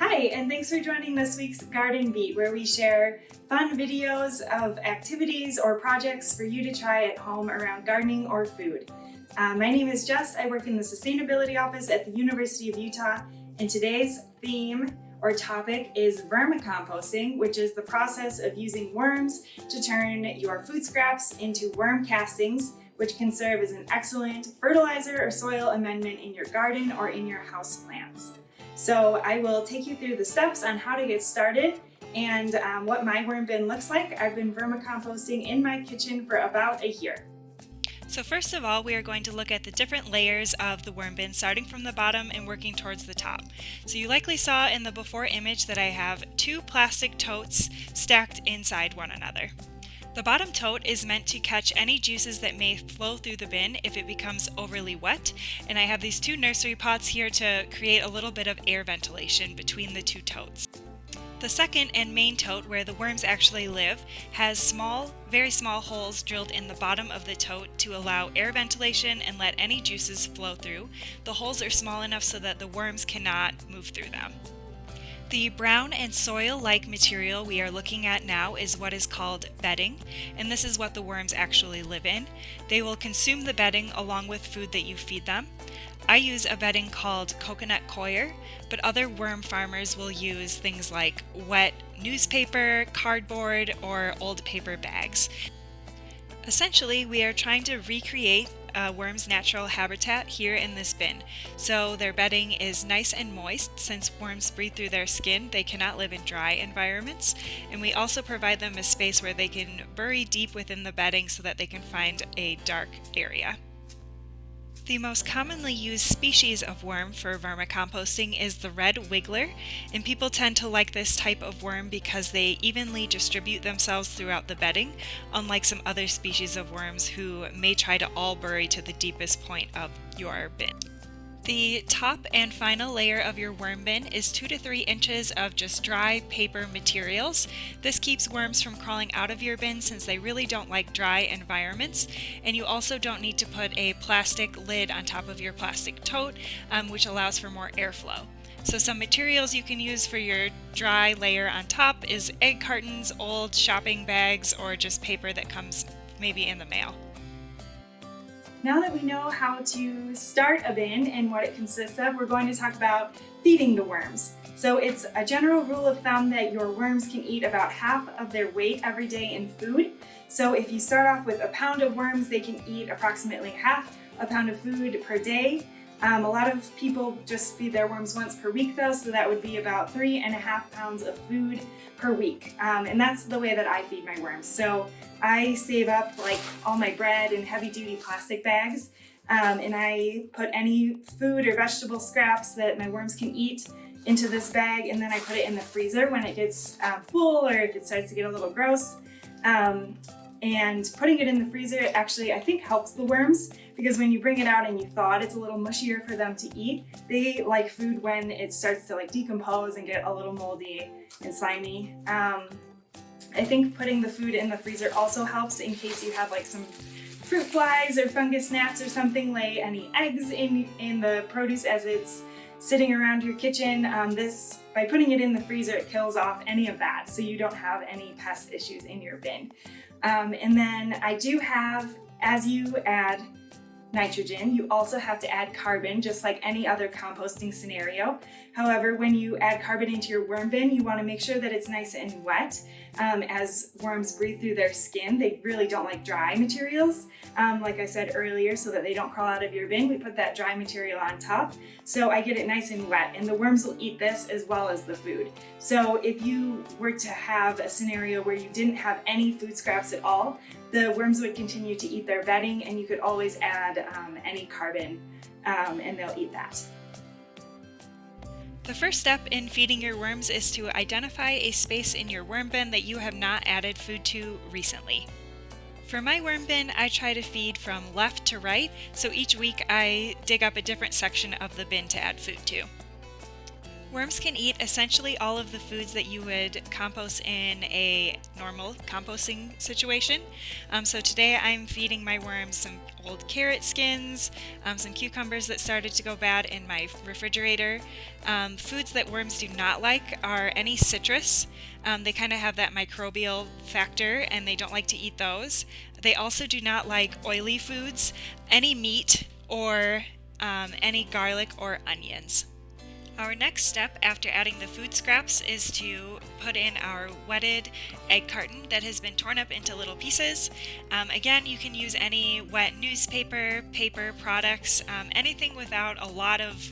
Hi, and thanks for joining this week's Garden Beat, where we share fun videos of activities or projects for you to try at home around gardening or food. My name is Jess. I work in the Sustainability Office at the University of Utah, and today's theme or topic is vermicomposting, which is the process of using worms to turn your food scraps into worm castings, which can serve as an excellent fertilizer or soil amendment in your garden or in your house plants. So I will take you through the steps on how to get started and what my worm bin looks like. I've been vermicomposting in my kitchen for about a year. So first of all, we are going to look at the different layers of the worm bin, starting from the bottom and working towards the top. So you likely saw in the before image that I have two plastic totes stacked inside one another. The bottom tote is meant to catch any juices that may flow through the bin if it becomes overly wet, and I have these two nursery pots here to create a little bit of air ventilation between the two totes. The second and main tote, where the worms actually live, has small, very small holes drilled in the bottom of the tote to allow air ventilation and let any juices flow through. The holes are small enough so that the worms cannot move through them. The brown and soil-like material we are looking at now is what is called bedding, and this is what the worms actually live in. They will consume the bedding along with food that you feed them. I use a bedding called coconut coir, but other worm farmers will use things like wet newspaper, cardboard, or old paper bags. Essentially, we are trying to recreate a worm's natural habitat here in this bin. So their bedding is nice and moist. Since worms breathe through their skin, they cannot live in dry environments. And we also provide them a space where they can bury deep within the bedding so that they can find a dark area. The most commonly used species of worm for vermicomposting is the red wiggler, and people tend to like this type of worm because they evenly distribute themselves throughout the bedding, unlike some other species of worms who may try to all bury to the deepest point of your bin. The top and final layer of your worm bin is 2 to 3 inches of just dry paper materials. This keeps worms from crawling out of your bin since they really don't like dry environments. And you also don't need to put a plastic lid on top of your plastic tote, which allows for more airflow. So some materials you can use for your dry layer on top is egg cartons, old shopping bags, or just paper that comes maybe in the mail. Now that we know how to start a bin and what it consists of, we're going to talk about feeding the worms. So it's a general rule of thumb that your worms can eat about half of their weight every day in food. So if you start off with a pound of worms, they can eat approximately half a pound of food per day. A lot of people just feed their worms once per week though, so that would be about 3.5 pounds of food per week. And that's the way that I feed my worms. So I save up like all my bread in heavy duty plastic bags, and I put any food or vegetable scraps that my worms can eat into this bag, and then I put it in the freezer when it gets full or if it starts to get a little gross. And putting it in the freezer actually, I think, helps the worms because when you bring it out and you thaw it, it's a little mushier for them to eat. They like food when it starts to like decompose and get a little moldy and slimy. I think putting the food in the freezer also helps in case you have like some fruit flies or fungus gnats or something lay any eggs in the produce as it's sitting around your kitchen. By putting it in the freezer, it kills off any of that, so you don't have any pest issues in your bin. And then I do have, as you add nitrogen, you also have to add carbon, just like any other composting scenario. However, when you add carbon into your worm bin, you want to make sure that it's nice and wet. As worms breathe through their skin, they really don't like dry materials. Like I said earlier, so that they don't crawl out of your bin, we put that dry material on top. So I get it nice and wet, and the worms will eat this as well as the food. So if you were to have a scenario where you didn't have any food scraps at all, the worms would continue to eat their bedding, and you could always add any carbon, and they'll eat that. The first step in feeding your worms is to identify a space in your worm bin that you have not added food to recently. For my worm bin, I try to feed from left to right, so each week I dig up a different section of the bin to add food to. Worms can eat essentially all of the foods that you would compost in a normal composting situation. So today I'm feeding my worms some old carrot skins, some cucumbers that started to go bad in my refrigerator. Foods that worms do not like are any citrus. They kind of have that microbial factor and they don't like to eat those. They also do not like oily foods, any meat, or any garlic or onions. Our next step after adding the food scraps is to put in our wetted egg carton that has been torn up into little pieces. Again, you can use any wet newspaper, paper products, anything without a lot of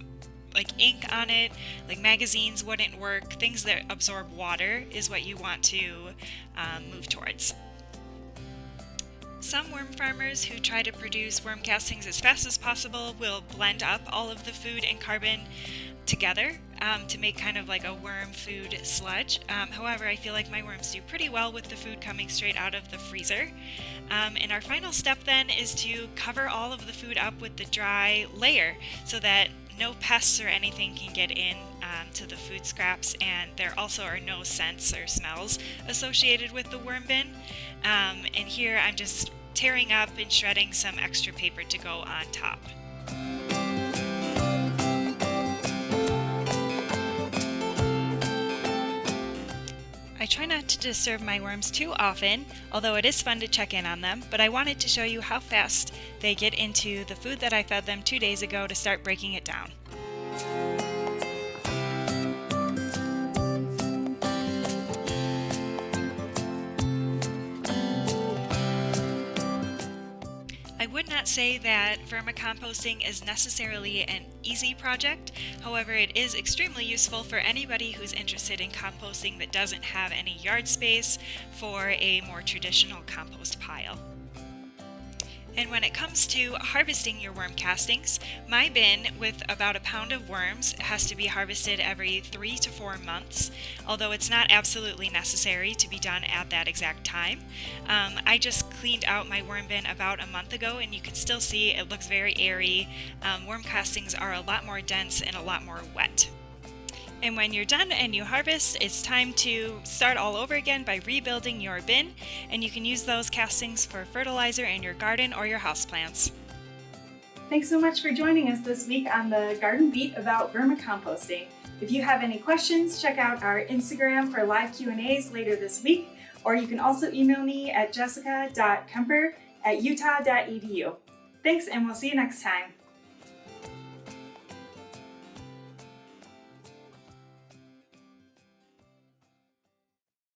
ink on it, like magazines wouldn't work. Things that absorb water is what you want to move towards. Some worm farmers who try to produce worm castings as fast as possible will blend up all of the food and carbon together to make kind of like a worm food sludge. However, I feel like my worms do pretty well with the food coming straight out of the freezer. And our final step then is to cover all of the food up with the dry layer so that no pests or anything can get in to the food scraps, and there also are no scents or smells associated with the worm bin. And here I'm just tearing up and shredding some extra paper to go on top. I try not to disturb my worms too often, although it is fun to check in on them, but I wanted to show you how fast they get into the food that I fed them 2 days ago to start breaking it down. I would not say that vermicomposting is necessarily an easy project. However, it is extremely useful for anybody who's interested in composting that doesn't have any yard space for a more traditional compost pile. And when it comes to harvesting your worm castings, my bin with about a pound of worms has to be harvested every 3 to 4 months, although it's not absolutely necessary to be done at that exact time. I just cleaned out my worm bin about a month ago and you can still see it looks very airy. Worm castings are a lot more dense and a lot more wet. And when you're done and you harvest, it's time to start all over again by rebuilding your bin, and you can use those castings for fertilizer in your garden or your houseplants. Thanks so much for joining us this week on the Garden Beat about vermicomposting. If you have any questions, check out our Instagram for live Q&As later this week, or you can also email me at jessica.kemper@utah.edu. Thanks, and we'll see you next time.